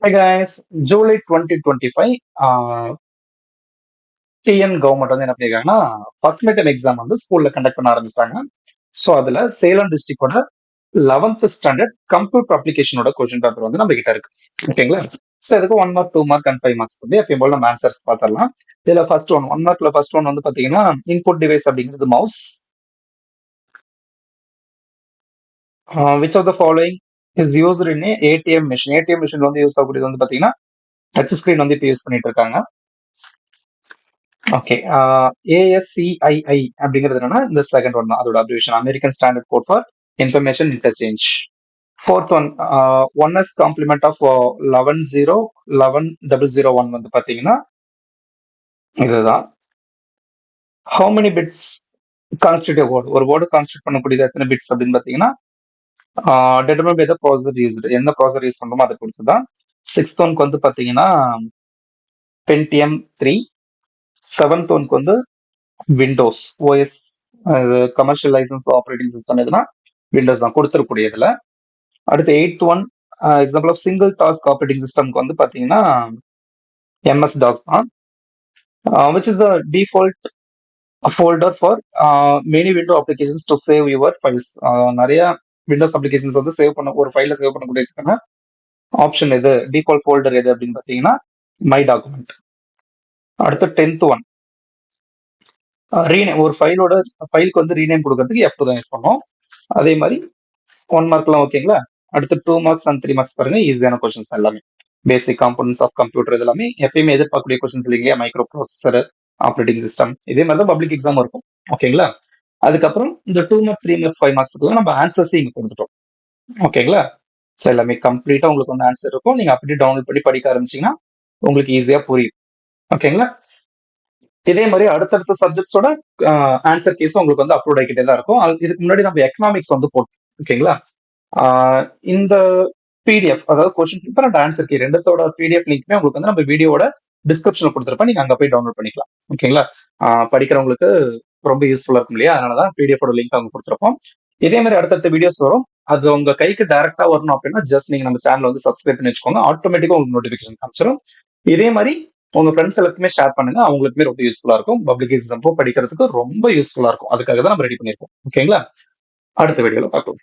Hey guys, July 2025 TN government வந்து என்ன பண்ணிருக்காங்கன்னா first mid exam வந்து ஸ்கூல்ல கண்டக்ட் பண்ண ஆரம்பிச்சிட்டாங்க. ஸோ அதுல சேலம் டிஸ்ட்ரிக்டோட 11th ஸ்டாண்டர்ட் கம்ப்யூட்டர் அப்ளிகேஷனோட கொஸ்டின் பேப்பர் வந்து நம்ம கிட்ட இருக்கு. ஓகேங்களா? ஸோ இதுக்கு 1 மார்க் 2 மார்க் அண்ட் 5 மார்க்ஸ் வந்து எப்பயும் போல நம்ம ஆன்சர்ஸ் பார்த்துடலாம். இதுல ஃபர்ஸ்ட் ஒன் மார்க்ல ஃபர்ஸ்ட் ஒன் வந்து பாத்தீங்கன்னா இன்புட் டிவைஸ் அப்படிங்கிறது mouse. Which of the following is used in ATM machine. ATM machine வந்து யூஸ் ஆகக்கூடியது வந்து பாத்தீங்கன்னா டச் ஸ்கிரீன் வந்து இப்போ யூஸ் பண்ணிட்டு இருக்காங்க. ஓகே. ஏஎஸ்சிஐஐ அப்படிங்கிறது என்னன்னா இந்த செகண்ட் ஒன் தான், அதோட abbreviation American standard code for information interchange. Fourth one one's complement of 11011001 வந்து பாத்தீங்கன்னா இதுதான். How many bits constitute word, ஒரு வேர்டு கான்ஸ்டியூட் பண்ணக்கூடியது எத்தனை பிட்ஸ் அப்படின்னு பாத்தீங்கன்னா determine by the processor used, என்ன ப்ராசஸர் யூஸ் பண்றோமோ அதை பொறுத்து தான். சிக்ஸ்த் ஒன்க்கு வந்து பாத்தீங்கன்னா பென்டிஎம் 3. செவன்த் ஒன்க்கு வந்து Windows OS, commercial licence operating system எதுனா விண்டோஸ் தான் கொடுத்துருக்கூடியதுல. அடுத்து eighth one example of single task operating சிஸ்டம்க்கு வந்து பாத்தீங்கன்னா எம்எஸ் டாஸ் தான். Which is the default folder for many window applications to save your files. நிறைய விண்டோஸ் அப்ளிகேஷன்ஸ் வந்து சேவ் பண்ண, ஒரு ஃபைல சேவ் பண்ணக்கூடியதுக்கான ஆப்ஷன் எது, டிஃபால்ட் ஃபோல்டர் எது அப்படின்னு பாத்தீங்கன்னா மை டாக்குமெண்ட். அடுத்து 10th ஒன் ரீநேம், ஒரு ஃபைலுக்கு வந்து ரீநேம் கொடுக்கறதுக்கு F2 தான் யூஸ் பண்ணோம். அதே மாதிரி 1 மார்க்லாம் ஓகேங்களா. அடுத்து 2 மார்க்ஸ் அண்ட் 3 மார்க்ஸ் பாருங்க, ஈஸியான கொஸ்டின்ஸ் எல்லாமே. பேசிக் காம்பனன்ட்ஸ் ஆஃப் கம்ப்யூட்டர் இது எல்லாமே எப்பயுமே எதிர்பார்க்கக்கூடிய கொஸ்டின்ஸ் இல்லைங்க. மைக்ரோ ப்ராசஸர், ஆப்ரேட்டிங் சிஸ்டம், இதே மாதிரி தான் பப்ளிக் எக்ஸாம் இருக்கும். ஓகேங்களா. அதுக்கப்புறம் இந்த 2 மார்க் 3 மார்க் 5 மார்க்ஸ்க்கு நம்ம ஆன்சர்ஸ் இங்க கொடுத்துட்டோம். ஓகேங்களா. ஸோ எல்லாமே கம்ப்ளீட்டா உங்களுக்கு வந்து ஆன்சர் இருக்கும். நீங்க அப்படியே டவுன்லோட் பண்ணி படிக்க ஆரம்பிச்சீங்கன்னா உங்களுக்கு ஈஸியா புரியும். ஓகேங்களா. இதே மாதிரி அடுத்தடுத்த சப்ஜெக்ட்ஸோட ஆன்சர் கேஸும் உங்களுக்கு வந்து அப்லோட் ஆகிக்கிட்டே தான் இருக்கும். இதுக்கு முன்னாடி நம்ம எக்கனாமிக்ஸ் வந்து போட்டோம். ஓகேங்களா. இந்த பிடிஎஃப், அதாவது question paper and answer key ரெண்டத்தோட பிடிஎஃப் லிங்க்மே உங்களுக்கு வந்து நம்ம வீடியோட டிஸ்கிரிப்ஷன்ல கொடுத்துருப்போம். நீங்க அங்க போய் டவுன்லோட் பண்ணிக்கலாம். ஓகேங்களா. படிக்கிறவங்களுக்கு ரொம்ப யூஸ்ஃபுல்லா இருக்கும் இல்லையா, அதனாலதான் பிடிஎஃப் லிங்க் அவங்க கொடுத்துருப்போம். இதே மாதிரி அடுத்தடுத்த வீடியோஸ் வரும். அது உங்க கைக்கு டைரக்டா வரணும் அப்படின்னா ஜஸ்ட் நீங்க நம்ம சேனல் வந்து சப்ஸ்கிரைப் பண்ணி வச்சுக்கோங்க. ஆட்டோமேட்டிக்கா உங்களுக்கு நோட்டிபிகேஷன் காமிச்சிடும். இதே மாதிரி உங்க ஃப்ரெண்ட்ஸ் எல்லாத்துக்குமே ஷேர் பண்ணுங்க, அவங்களுக்குமே ரொம்ப யூஸ்ஃபுல்லா இருக்கும். பப்ளிக் எக்ஸாம் படிக்கிறதுக்கு ரொம்ப யூஸ்ஃபுல்லா இருக்கும். அதுக்காக தான் நம்ம ரெடி பண்ணிருக்கோம். ஓகேங்களா. அடுத்த வீடியோல பார்க்கலாம்.